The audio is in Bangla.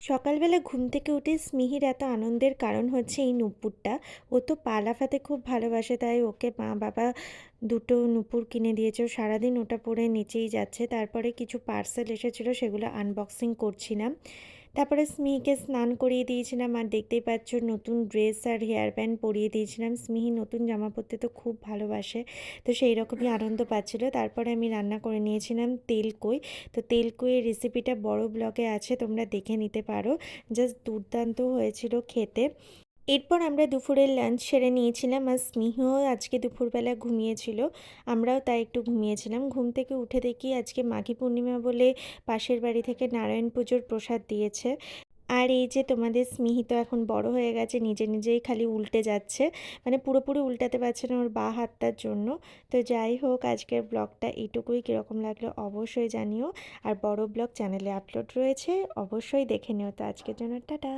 সকালবেলা ঘুম থেকে উঠে স্মিহির এত আনন্দের কারণ হচ্ছে এই নুপুরটা। ও তো পা লাফাতে খুব ভালোবাসে, তাই ওকে মা বাবা দুটো নুপুর কিনে দিয়েছে। ও সারাদিন ওটা পরে নেচেই যাচ্ছে। তারপরে কিছু পার্সেল এসেছিলো, সেগুলো আনবক্সিং করছিলাম। তারপরে স্মিহিকে স্নান করিয়ে দিয়েছিলাম, আর দেখতেই পাচ্ছ নতুন ড্রেস আর হেয়ার ব্যান্ড পরিয়ে দিয়েছিলাম। স্মিহি নতুন জামা পরতে তো খুব ভালোবাসে, তো সেই রকমই আনন্দ পাচ্ছিল। তারপরে আমি রান্না করে নিয়েছিলাম তেলকই। তো তেলকইয়ের রেসিপিটা বড় ব্লগে আছে, তোমরা দেখে নিতে পারো। জাস্ট দুর্দান্ত হয়েছিল খেতে। এরপর আমরা দুপুরের লাঞ্চ সেরে নিয়েছিলাম, আর স্মিহিও আজকে দুপুরবেলা ঘুমিয়েছিল। আমরাও তাই একটু ঘুমিয়েছিলাম। ঘুম থেকে উঠে দেখি আজকে মাঘী পূর্ণিমা বলে পাশের বাড়ি থেকে নারায়ণ পুজোর প্রসাদ দিয়েছে। আর এই যে তোমাদের স্মিহি তো এখন বড় হয়ে গেছে, নিজে নিজেই খালি উল্টে যাচ্ছে, মানে পুরোপুরি উল্টাতে পারছে না ওর বাঁ হাতটার জন্য। তো যাই হোক, আজকের ব্লগটা এইটুকুই। কীরকম লাগলো অবশ্যই জানিও। আর বড় ব্লগ চ্যানেলে আপলোড রয়েছে, অবশ্যই দেখে নিও। তো আজকের জন্য টাটা।